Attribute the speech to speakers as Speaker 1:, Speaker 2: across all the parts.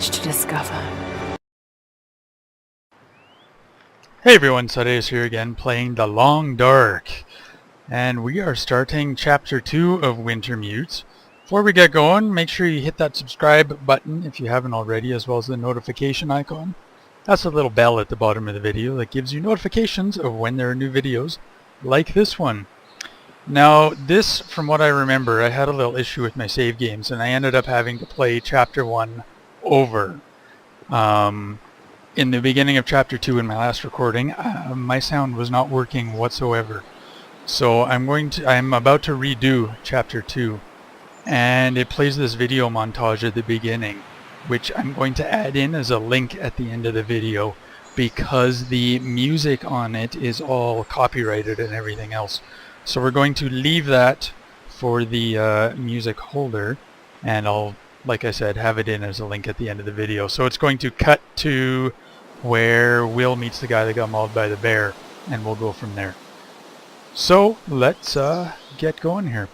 Speaker 1: much to discover.
Speaker 2: Hey everyone, Sadeus here again, playing The Long Dark. And we are starting Chapter 2 of Wintermute. Before we get going, make sure you hit that subscribe button if you haven't already, as well as the notification icon. That's a little bell at the bottom of the video that gives you notifications of when there are new videos, like this one. Now, this, from what I remember, I had a little issue with my save games, and I ended up having to play Chapter 1 over. In the beginning of Chapter 2 in my last recording, my sound was not working whatsoever. So I'm about to redo Chapter 2, and it plays this video montage at the beginning, which I'm going to add in as a link at the end of the video, because the music on it is all copyrighted and everything else. So we're going to leave that for the music holder, and I'll, like I said, have it in as a link at the end of the video. So it's going to cut to where Will meets the guy that got mauled by the bear, and we'll go from there. So let's get going here.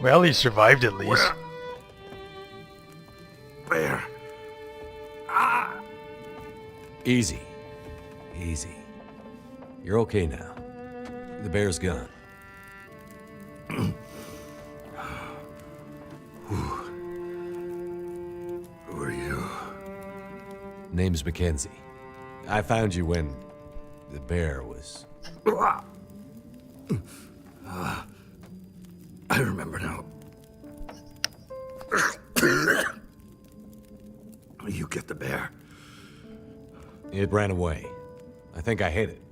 Speaker 2: Well, he survived at least.
Speaker 3: Bear.
Speaker 4: Easy. Easy. You're okay now. The bear's gone.
Speaker 3: Who are you?
Speaker 4: Name's Mackenzie. I found you when the bear was...
Speaker 3: I remember now. You get the bear.
Speaker 4: It ran away. I think I hit it.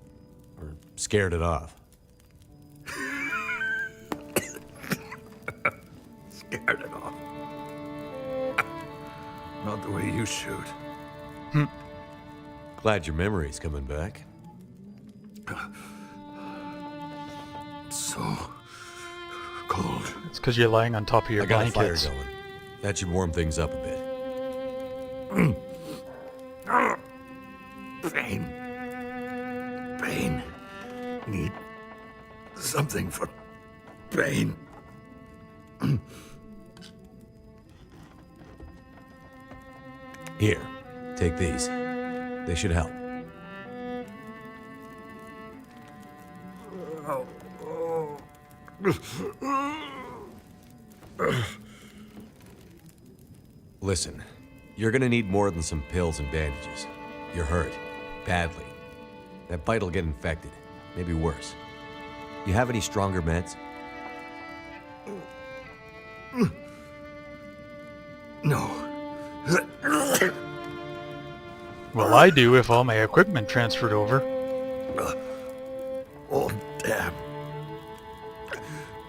Speaker 4: Or scared it off.
Speaker 3: Scared it off. Not the way you shoot.
Speaker 4: Glad your memory's coming back.
Speaker 3: So cold.
Speaker 2: It's because you're lying on top of your
Speaker 4: I got a
Speaker 2: blankets.
Speaker 4: fire going. That should warm things up a bit.
Speaker 3: Pain. Pain. Need something for pain.
Speaker 4: Here, take these. They should help. Listen, you're gonna need more than some pills and bandages. You're hurt. Badly. That bite'll get infected. Maybe worse. You have any stronger meds?
Speaker 3: No.
Speaker 2: Well, I do if all my equipment transferred over.
Speaker 3: Oh, damn.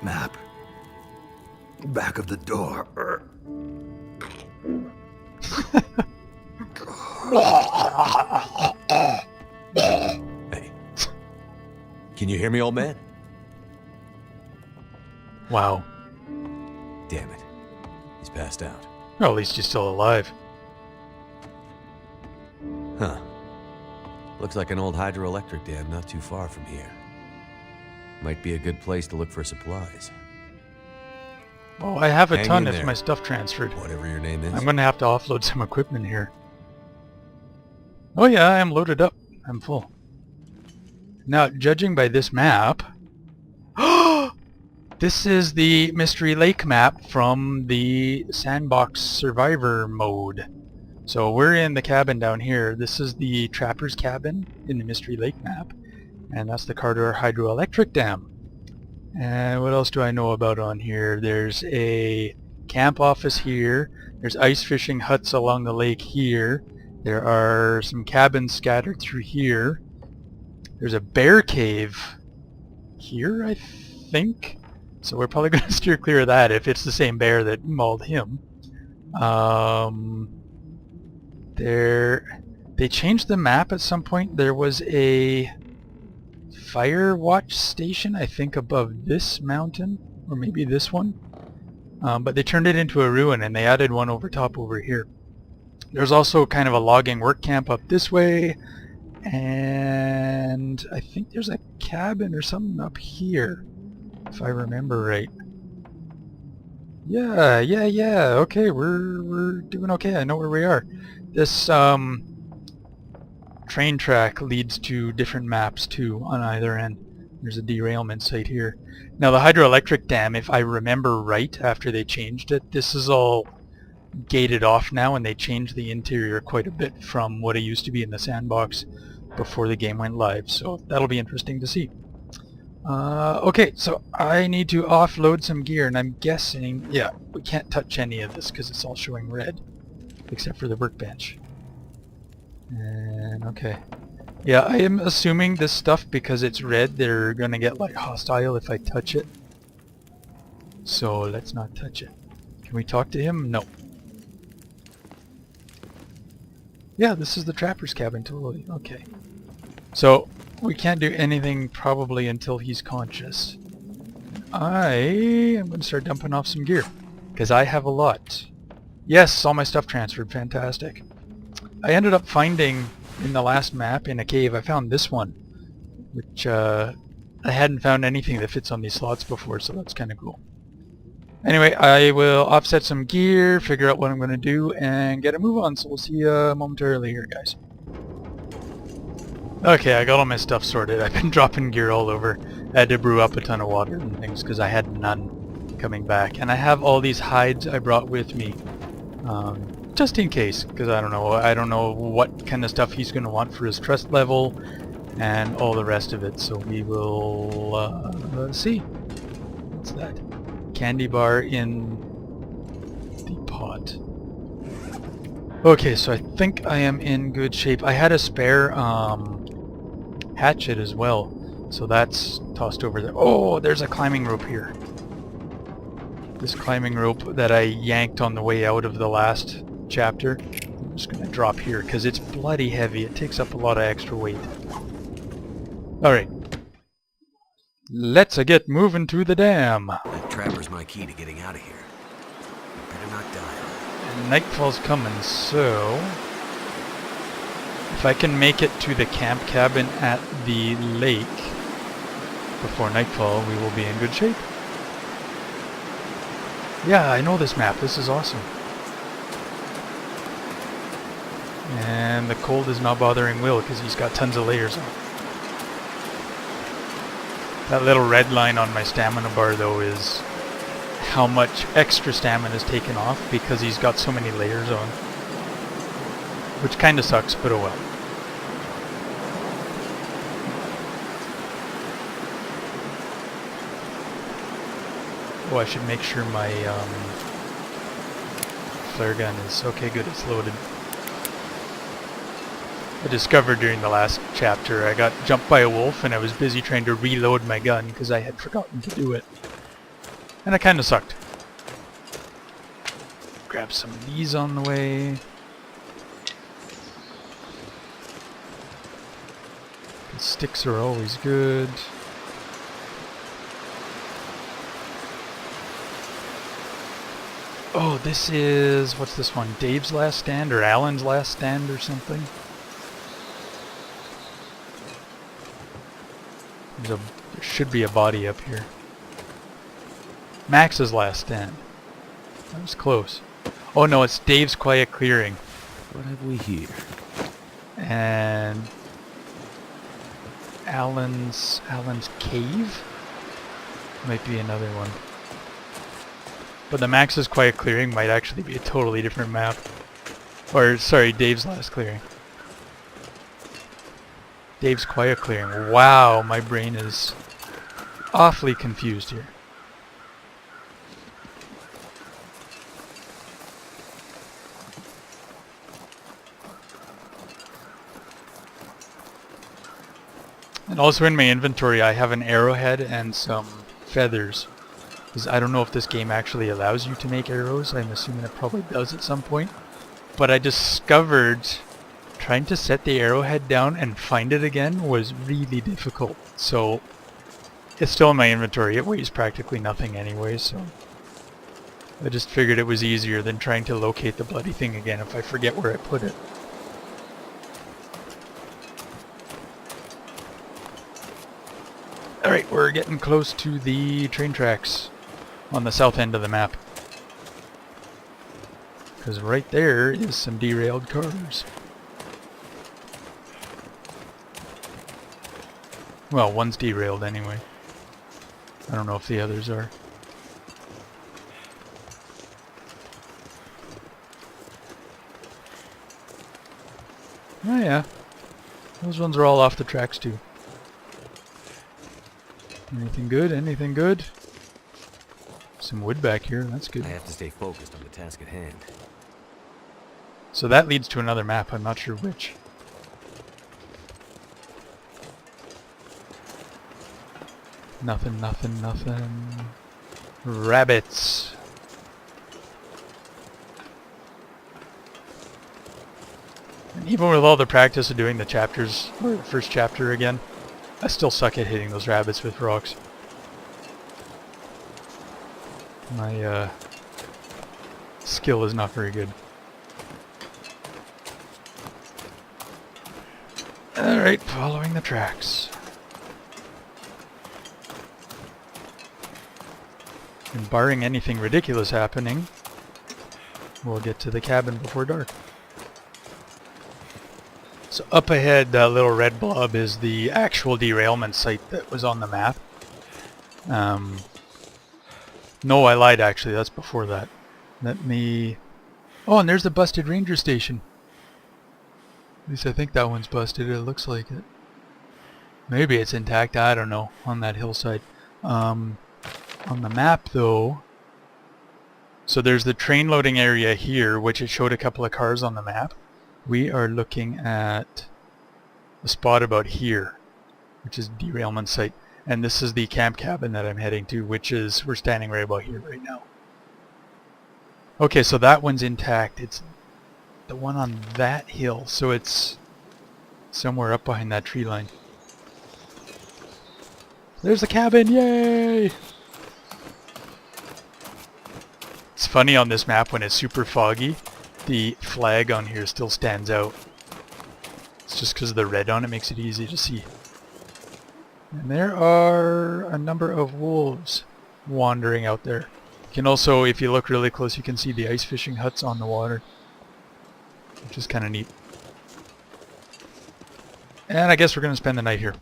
Speaker 3: Map. Back of the door.
Speaker 4: Hey. Can you hear me, old man?
Speaker 2: Wow.
Speaker 4: Damn it. He's passed out.
Speaker 2: Well, at least he's still alive.
Speaker 4: Huh. Looks like an old hydroelectric dam not too far from here. Might be a good place to look for supplies.
Speaker 2: Oh, I have a
Speaker 4: Hang
Speaker 2: ton
Speaker 4: in
Speaker 2: if
Speaker 4: there.
Speaker 2: my stuff transferred.
Speaker 4: Whatever your name is.
Speaker 2: I'm going to have to offload some equipment here. Oh yeah, I'm loaded up. I'm full. Now, judging by this map... This is the Mystery Lake map from the Sandbox Survivor mode. So we're in the cabin down here. This is the Trapper's Cabin in the Mystery Lake map. And that's the Carter Hydroelectric Dam. And what else do I know about on here? There's a camp office here. There's ice fishing huts along the lake here. There are some cabins scattered through here. There's a bear cave here, I think. So we're probably going to steer clear of that if it's the same bear that mauled him. They changed the map at some point. There was a fire watch station, I think, above this mountain. or maybe this one. But they turned it into a ruin and they added one over top over here. There's also kind of a logging work camp up this way, and I think there's a cabin or something up here, if I remember right. Yeah. Okay, we're doing okay. I know where we are. This train track leads to different maps too on either end. There's a derailment site here. Now the hydroelectric dam, if I remember right, after they changed it, this is all gated off now, and they changed the interior quite a bit from what it used to be in the sandbox before the game went live, so that'll be interesting to see. Okay, so I need to offload some gear, and I'm guessing, yeah, we can't touch any of this because it's all showing red, except for the workbench. And okay. Yeah, I am assuming this stuff, because it's red, they're gonna get like hostile if I touch it. So let's not touch it. Can we talk to him? No. Yeah, this is the trapper's cabin, totally. Okay. So, we can't do anything probably until he's conscious. I am going to start dumping off some gear, because I have a lot. Yes, all my stuff transferred. Fantastic. I ended up finding, in the last map, in a cave, I found this one, which I hadn't found anything that fits on these slots before, so that's kind of cool. Anyway, I will offset some gear, figure out what I'm going to do, and get a move on, so we'll see you momentarily here, guys. Okay, I got all my stuff sorted. I've been dropping gear all over. I had to brew up a ton of water and things because I had none coming back. And I have all these hides I brought with me, just in case, because I don't know what kind of stuff he's going to want for his trust level and all the rest of it, so we will see. What's that? Candy bar in the pot. Okay, so I think I am in good shape. I had a spare hatchet as well, so that's tossed over there. Oh, there's a climbing rope here. This climbing rope that I yanked on the way out of the last chapter. I'm just going to drop here because it's bloody heavy. It takes up a lot of extra weight. Alright. Let's get moving to the dam.
Speaker 4: That trapper's my key to getting out of here. Better not die.
Speaker 2: And nightfall's coming, so if I can make it to the camp cabin at the lake before nightfall, we will be in good shape. Yeah, I know this map. This is awesome. And the cold is not bothering Will because he's got tons of layers on. That little red line on my stamina bar, though, is how much extra stamina is taken off because he's got so many layers on. Which kind of sucks, but oh well. Oh, I should make sure my flare gun is... Okay, good, it's loaded. I discovered during the last chapter I got jumped by a wolf and I was busy trying to reload my gun because I had forgotten to do it. And it kind of sucked. Grab some of these on the way. The sticks are always good. Oh, this is... what's this one? Dave's Last Stand or Alan's Last Stand or something? There should be a body up here. Max's Last Stand. That was close. Oh no, it's Dave's Quiet Clearing.
Speaker 4: What have we here?
Speaker 2: And Alan's Cave? Might be another one. But the Max's Quiet Clearing might actually be a totally different map. Or, sorry, Dave's Last Clearing. Dave's Quiet Clearing. Wow, my brain is awfully confused here. And also in my inventory I have an arrowhead and some feathers. Because I don't know if this game actually allows you to make arrows. I'm assuming it probably does at some point. But I discovered trying to set the arrowhead down and find it again was really difficult. So it's still in my inventory. It weighs practically nothing anyway, so I just figured it was easier than trying to locate the bloody thing again if I forget where I put it. Alright, we're getting close to the train tracks on the south end of the map. Because right there is some derailed cars. Well, one's derailed anyway. I don't know if the others are. Oh yeah, those ones are all off the tracks too. Anything good? Anything good? Some wood back here, that's good.
Speaker 4: I have to stay focused on the task at hand.
Speaker 2: So that leads to another map, I'm not sure which. Nothing, nothing, nothing. Rabbits. And even with all the practice of doing the chapters, or the first chapter again, I still suck at hitting those rabbits with rocks. My skill is not very good. Alright, following the tracks. And barring anything ridiculous happening, we'll get to the cabin before dark. So up ahead, that little red blob is the actual derailment site that was on the map. No, I lied actually, that's before that. Let me... Oh, and there's the busted ranger station. At least I think that one's busted, it looks like it. Maybe it's intact, I don't know, on that hillside. On the map though, so there's the train loading area here, which it showed a couple of cars on the map. We are looking at a spot about here, which is derailment site. And this is the camp cabin that I'm heading to, which is, we're standing right about here right now. Okay, so that one's intact. It's the one on that hill, so it's somewhere up behind that tree line. There's the cabin, yay! It's funny on this map when it's super foggy, the flag on here still stands out. It's just because of the red on it makes it easy to see. And there are a number of wolves wandering out there. You can also, if you look really close, you can see the ice fishing huts on the water, which is kind of neat. And I guess we're going to spend the night here.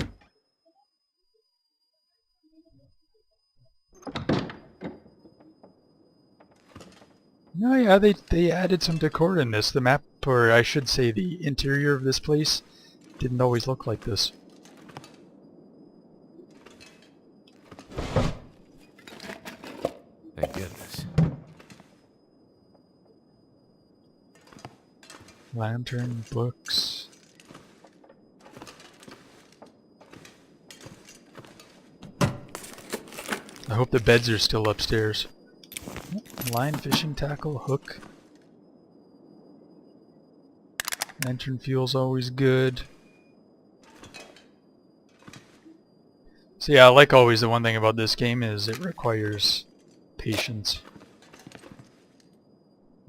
Speaker 2: Oh yeah, they added some decor in this. The map, or I should say the interior of this place, didn't always look like this.
Speaker 4: Thank goodness.
Speaker 2: Lantern, books. I hope the beds are still upstairs. Line, fishing tackle, hook. Lantern fuel's always good. So yeah, like always, the one thing about this game is it requires patience.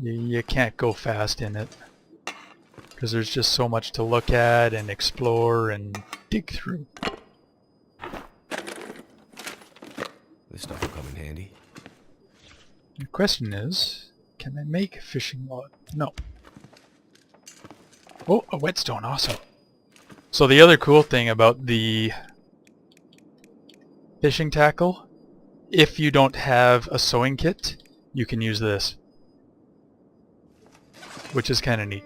Speaker 2: You can't go fast in it, because there's just so much to look at and explore and dig through.
Speaker 4: This stuff will come in handy.
Speaker 2: The question is, can I make a fishing rod? No. Oh, a whetstone, awesome. So the other cool thing about the fishing tackle, if you don't have a sewing kit, you can use this, which is kind of neat.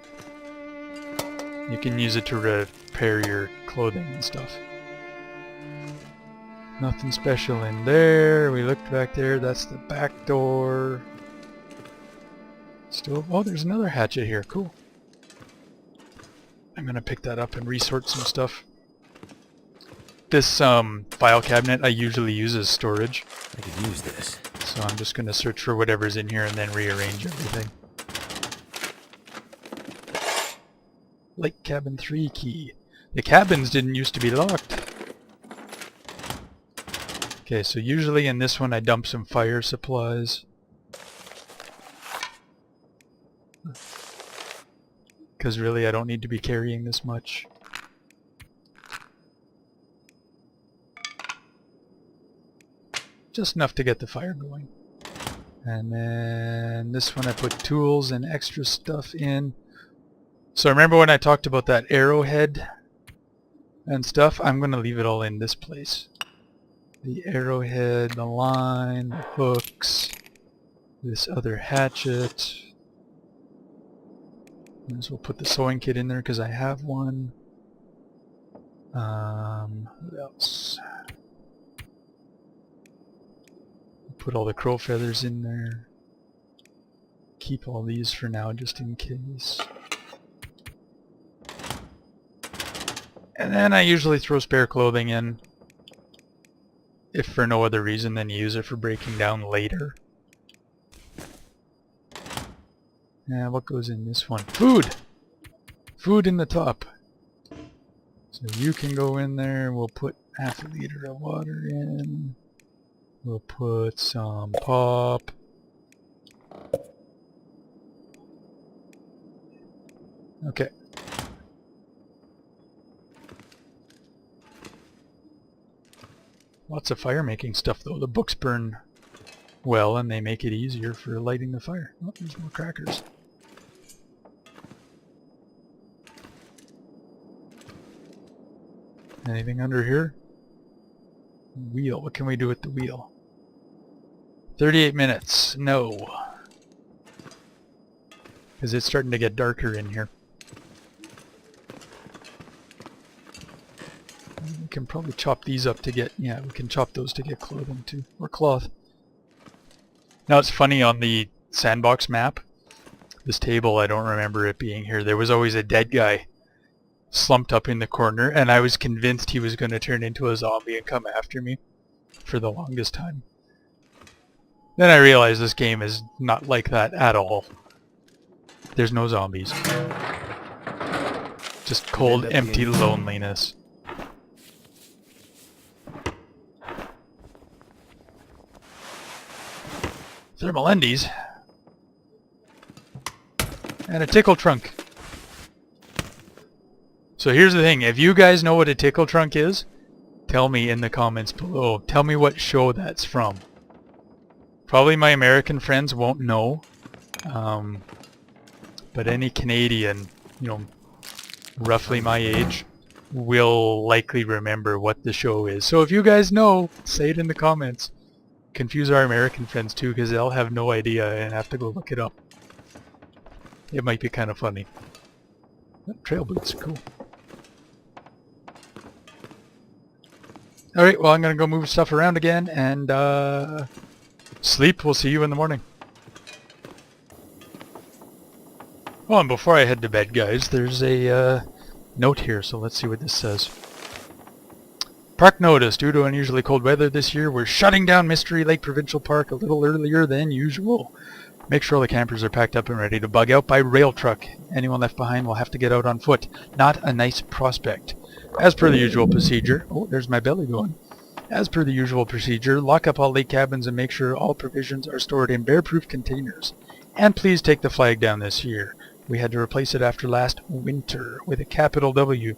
Speaker 2: You can use it to repair your clothing and stuff. Nothing special in there. We looked back there. That's the back door. Still, oh, there's another hatchet here. Cool. I'm gonna pick that up and resort some stuff. This file cabinet I usually use as storage.
Speaker 4: I could use this.
Speaker 2: So I'm just gonna search for whatever's in here and then rearrange everything. Lake Cabin 3 key. The cabins didn't used to be locked. Okay, so usually in this one I dump some fire supplies. Because really I don't need to be carrying this much. Just enough to get the fire going. And then this one I put tools and extra stuff in. So remember when I talked about that arrowhead and stuff? I'm going to leave it all in this place. The arrowhead, the line, the hooks, this other hatchet. Might as well put the sewing kit in there because I have one. What else? Put all the crow feathers in there. Keep all these for now just in case. And then I usually throw spare clothing in, if for no other reason than use it for breaking down later. What goes in this one? Food! Food in the top. So you can go in there. We'll put half a liter of water in. We'll put some pop. Okay. Lots of fire making stuff though. The books burn well and they make it easier for lighting the fire. Oh, there's more crackers. Anything under here? Wheel. What can we do with the wheel? 38 minutes. No. Because it's starting to get darker in here. We can probably chop these up to get... Yeah, we can chop those to get clothing too. Or cloth. Now it's funny, on the sandbox map, this table, I don't remember it being here. There was always a dead guy slumped up in the corner, and I was convinced he was going to turn into a zombie and come after me for the longest time. Then I realized this game is not like that at all. There's no zombies. Just cold, empty loneliness. Thermal undies. And a tickle trunk. So here's the thing, if you guys know what a tickle trunk is, tell me in the comments below. Tell me what show that's from. Probably my American friends won't know, but any Canadian, you know, roughly my age, will likely remember what the show is. So if you guys know, say it in the comments. Confuse our American friends too, because they'll have no idea and have to go look it up. It might be kind of funny. Trail boots, cool. Alright, well I'm going to go move stuff around again and sleep. We'll see you in the morning. Oh, and before I head to bed, guys, there's a note here, so let's see what this says. Park notice. Due to unusually cold weather this year, we're shutting down Mystery Lake Provincial Park a little earlier than usual. Make sure all the campers are packed up and ready to bug out by rail truck. Anyone left behind will have to get out on foot. Not a nice prospect. As per the usual procedure... Oh, there's my belly going. As per the usual procedure, lock up all lake cabins and make sure all provisions are stored in bear-proof containers. And please take the flag down this year. We had to replace it after last winter with a capital W.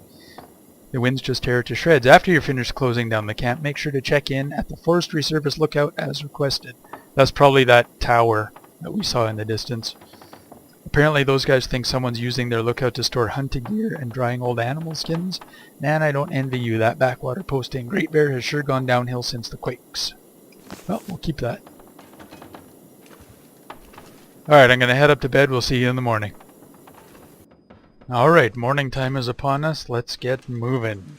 Speaker 2: The winds just tear it to shreds. After you're finished closing down the camp, make sure to check in at the Forestry Service lookout as requested. That's probably that tower that we saw in the distance. Apparently those guys think someone's using their lookout to store hunting gear and drying old animal skins. Man, I don't envy you. That backwater posting Great Bear has sure gone downhill since the quakes. Well, we'll keep that. Alright, I'm going to head up to bed. We'll see you in the morning. Alright, morning time is upon us. Let's get moving.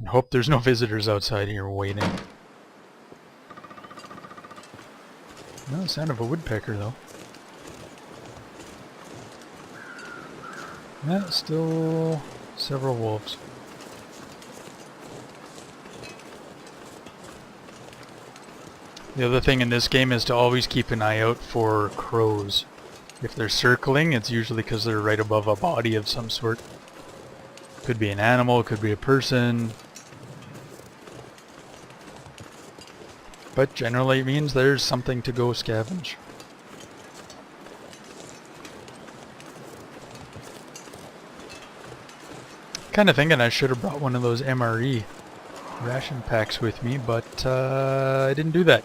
Speaker 2: I hope there's no visitors outside here waiting. No sound of a woodpecker though. Yeah, still several wolves. The other thing in this game is to always keep an eye out for crows. If they're circling, it's usually because they're right above a body of some sort. Could be an animal, could be a person. But generally it means there's something to go scavenge. Kind of thinking I should have brought one of those MRE ration packs with me, but I didn't do that.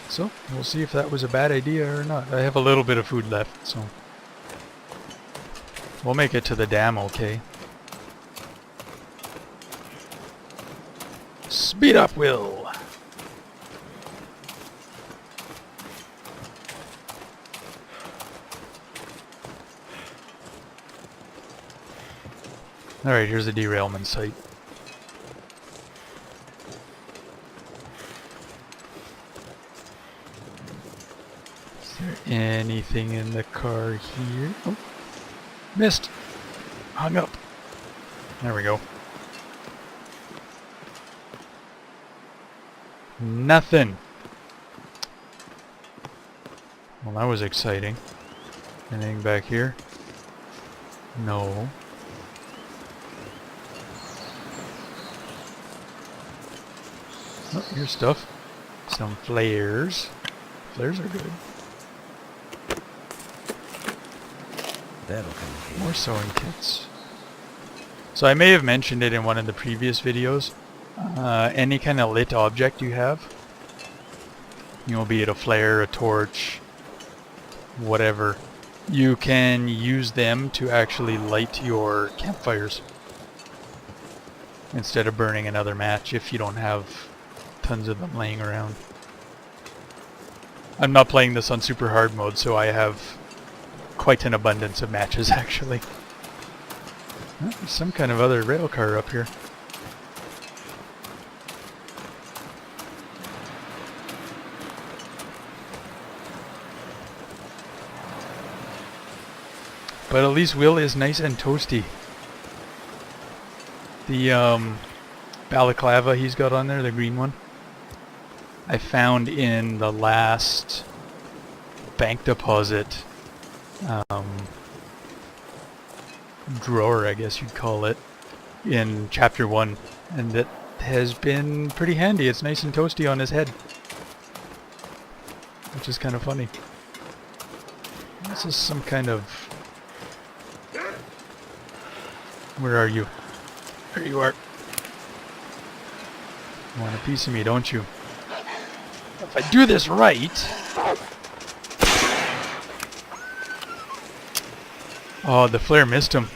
Speaker 2: So, we'll see if that was a bad idea or not. I have a little bit of food left, so we'll make it to the dam okay. Speed up, Will! Alright, here's the derailment site. Is there anything in the car here? Oh, missed! Hung up. There we go. Nothing! Well, that was exciting. Anything back here? No. Oh, here's stuff. Some flares. Flares are good.
Speaker 4: That'll come in handy.
Speaker 2: More sewing kits. So I may have mentioned it in one of the previous videos. Any kind of lit object you have, you know, be it a flare, a torch, whatever, you can use them to actually light your campfires instead of burning another match if you don't have tons of them laying around. I'm not playing this on super hard mode, so I have quite an abundance of matches actually. Oh, there's some kind of other rail car up here. But at least Will is nice and toasty. The balaclava he's got on there, the green one, I found in the last bank deposit drawer, I guess you'd call it, in chapter 1, and it has been pretty handy. It's nice and toasty on his head, which is kind of funny. This is some kind of... Where are you? There you are. You want a piece of me, don't you? If I do this right... Oh, the flare missed him.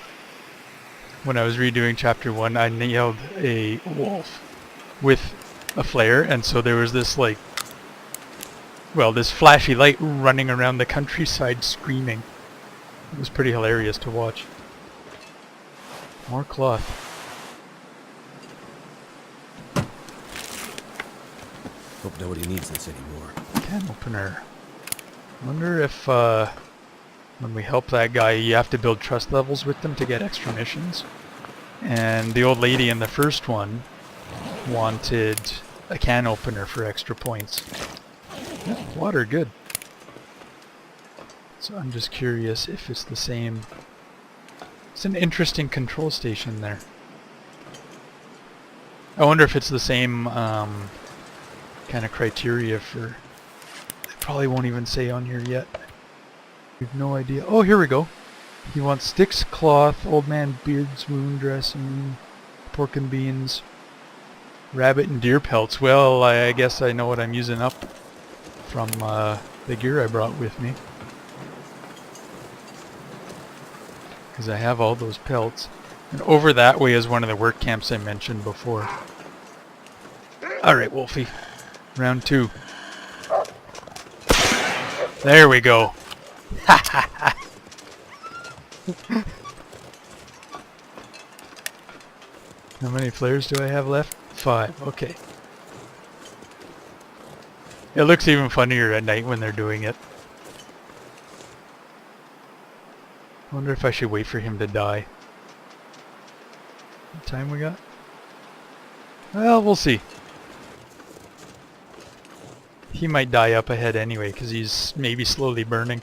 Speaker 2: When I was redoing chapter 1, I nailed a wolf with a flare, and so there was this, like... Well, this flashy light running around the countryside screaming. It was pretty hilarious to watch. More cloth.
Speaker 4: Hope nobody needs this anymore.
Speaker 2: Can opener. Wonder if when we help that guy, you have to build trust levels with them to get extra missions. And the old lady in the first one wanted a can opener for extra points. Yeah, water, good. So I'm just curious if it's the same. It's an interesting control station there. I wonder if it's the same kind of criteria for... They probably won't even say on here yet. We have no idea. Oh, here we go. He wants sticks, cloth, old man beard's wound dressing, pork and beans, rabbit and deer pelts. Well, I guess I know what I'm using up from the gear I brought with me. Because I have all those pelts. And over that way is one of the work camps I mentioned before. Alright, Wolfie. Round 2. There we go. Ha ha ha. How many flares do I have left? 5. Okay. It looks even funnier at night when they're doing it. I wonder if I should wait for him to die. What time we got? Well, we'll see. He might die up ahead anyway, because he's maybe slowly burning.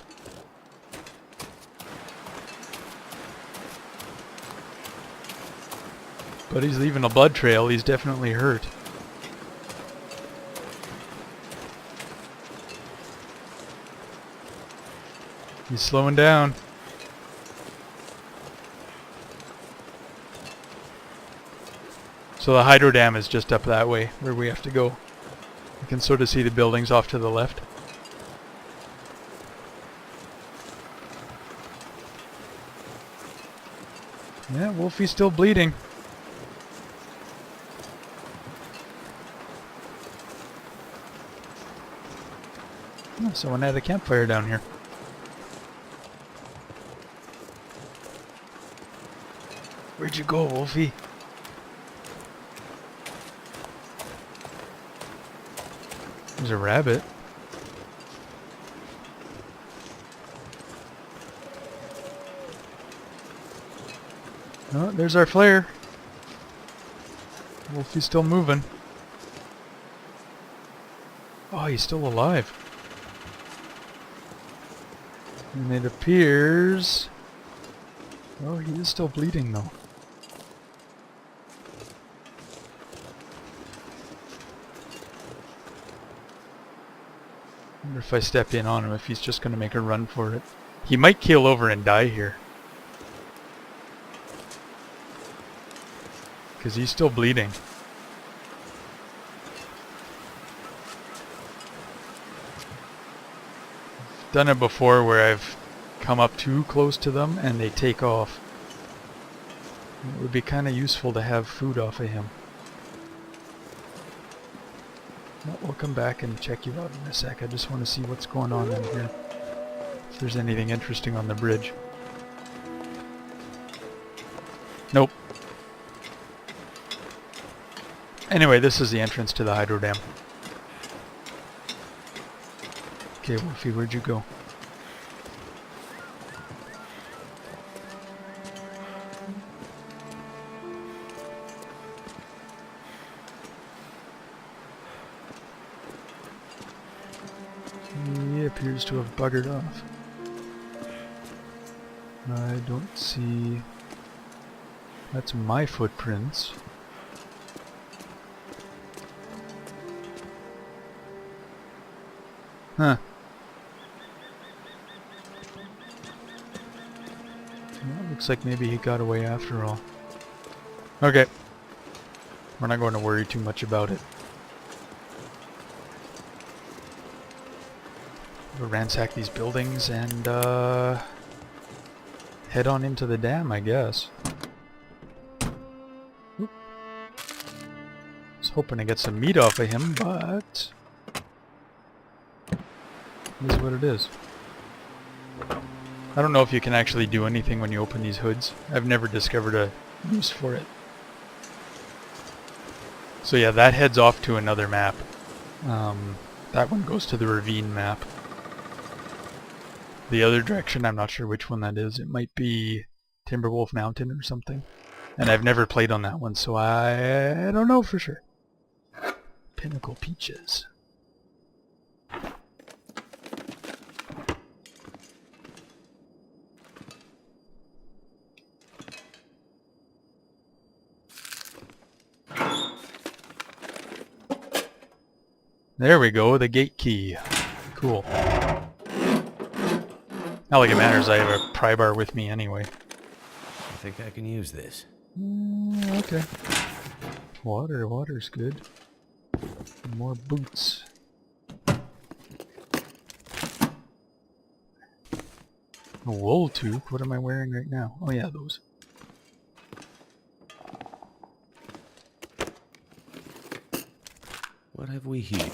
Speaker 2: But he's leaving a blood trail. He's definitely hurt. He's slowing down. So the hydro dam is just up that way, where we have to go. You can sort of see the buildings off to the left. Yeah, Wolfie's still bleeding. Oh, someone had a campfire down here. Where'd you go, Wolfie? There's a rabbit. Oh, there's our flare. Wolfie's still moving. Oh, he's still alive. And it appears... Oh, he is still bleeding though. I wonder if I step in on him, if he's just going to make a run for it. He might keel over and die here. Because he's still bleeding. I've done it before where I've come up too close to them and they take off. It would be kind of useful to have food off of him. But we'll come back and check you out in a sec. I just want to see what's going on in here. If there's anything interesting on the bridge. Nope. Anyway, this is the entrance to the hydro dam. Okay, Wolfie, where'd you go? He appears to have buggered off. I don't see... That's my footprints. Huh. Well, looks like maybe he got away after all. Okay. We're not going to worry too much about it. We'll ransack these buildings and head on into the dam, I guess. Oop. Was hoping to get some meat off of him, but this is what it is. I don't know if you can actually do anything when you open these hoods. I've never discovered a use for it. So yeah, that heads off to another map. That one goes to the ravine map. The other direction, I'm not sure which one that is. It might be Timberwolf Mountain or something. And I've never played on that one, so I don't know for sure. Pinnacle Peaches. There we go, the gate key. Cool. Not like it matters, I have a pry bar with me anyway.
Speaker 4: I think I can use this.
Speaker 2: Okay. Water's good. More boots. A wool toque? What am I wearing right now? Oh yeah, those.
Speaker 4: What have we here?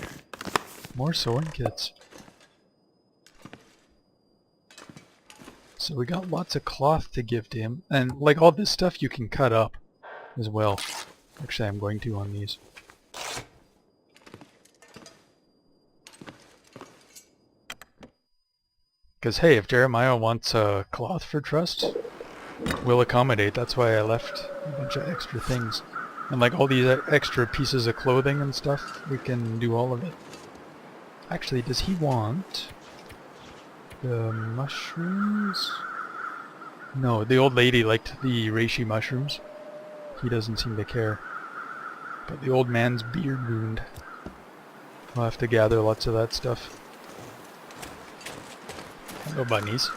Speaker 2: More sewing kits. So we got lots of cloth to give to him. And like all this stuff you can cut up as well. Actually I'm going to on these. Because hey, if Jeremiah wants cloth for trust, we'll accommodate. That's why I left a bunch of extra things. And like all these extra pieces of clothing and stuff, we can do all of it. Actually, does he want the mushrooms? No, the old lady liked the reishi mushrooms. He doesn't seem to care. But the old man's beard wound. We'll have to gather lots of that stuff. Hello, bunnies.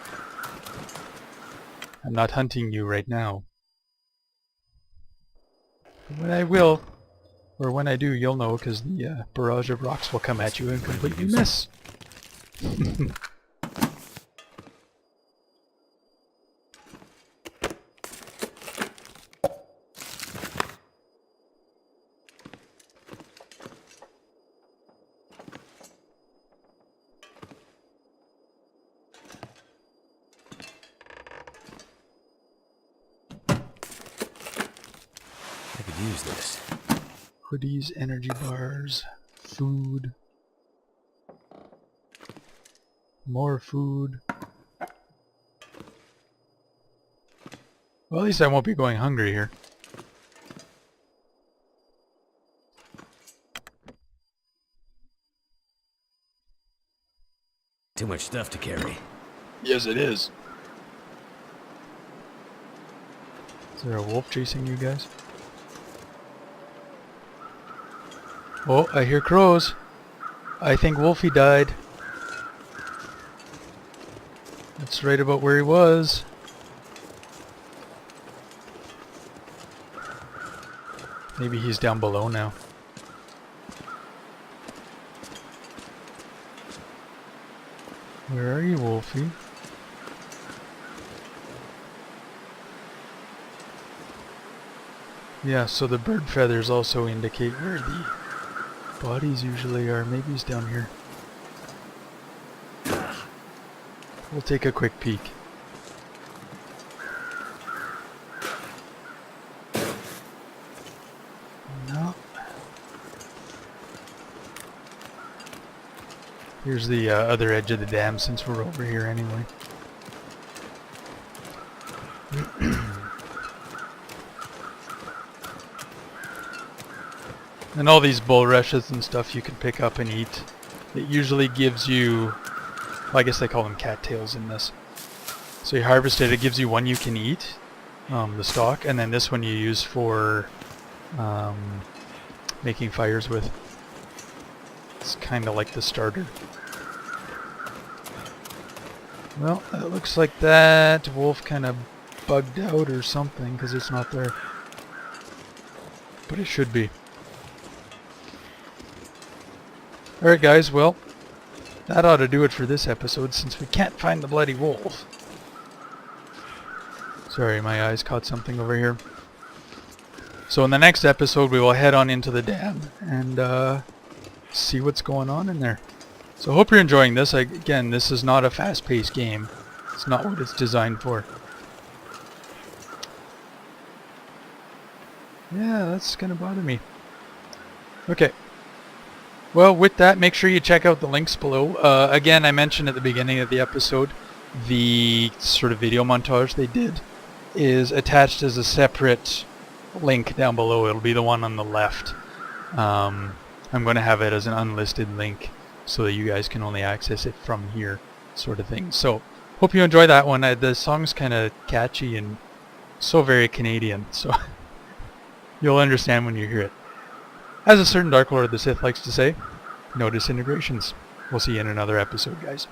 Speaker 2: I'm not hunting you right now. But when I will, or when I do, you'll know, because the barrage of rocks will come at you and completely miss.
Speaker 4: I could use this.
Speaker 2: Hoodies, energy bars, food. More food. Well, at least I won't be going hungry here.
Speaker 4: Too much stuff to carry.
Speaker 2: Yes, it is. Is there a wolf chasing you guys? Oh, I hear crows. I think Wolfie died. That's right about where he was. Maybe he's down below now. Where are you, Wolfie? Yeah, so the bird feathers also indicate where the bodies usually are. Maybe he's down here. We'll take a quick peek. No. Here's the other edge of the dam since we're over here anyway. And all these bulrushes and stuff you can pick up and eat. It usually gives you, well, I guess they call them cattails in this. So you harvest it, it gives you one you can eat, the stalk, and then this one you use for making fires with. It's kind of like the starter. Well, it looks like that wolf kind of bugged out or something because it's not there. But it should be. Alright guys, well, that ought to do it for this episode since we can't find the bloody wolf. Sorry, my eyes caught something over here. So in the next episode we will head on into the dam and see what's going on in there. So I hope you're enjoying this. Again, this is not a fast-paced game. It's not what it's designed for. Yeah, that's gonna bother me. Okay. Well, with that, make sure you check out the links below. Again, I mentioned at the beginning of the episode, the sort of video montage they did is attached as a separate link down below. It'll be the one on the left. I'm going to have it as an unlisted link so that you guys can only access it from here, sort of thing. So, hope you enjoy that one. The song's kind of catchy and so very Canadian, so you'll understand when you hear it. As a certain Dark Lord of the Sith likes to say, no disintegrations. We'll see you in another episode, guys.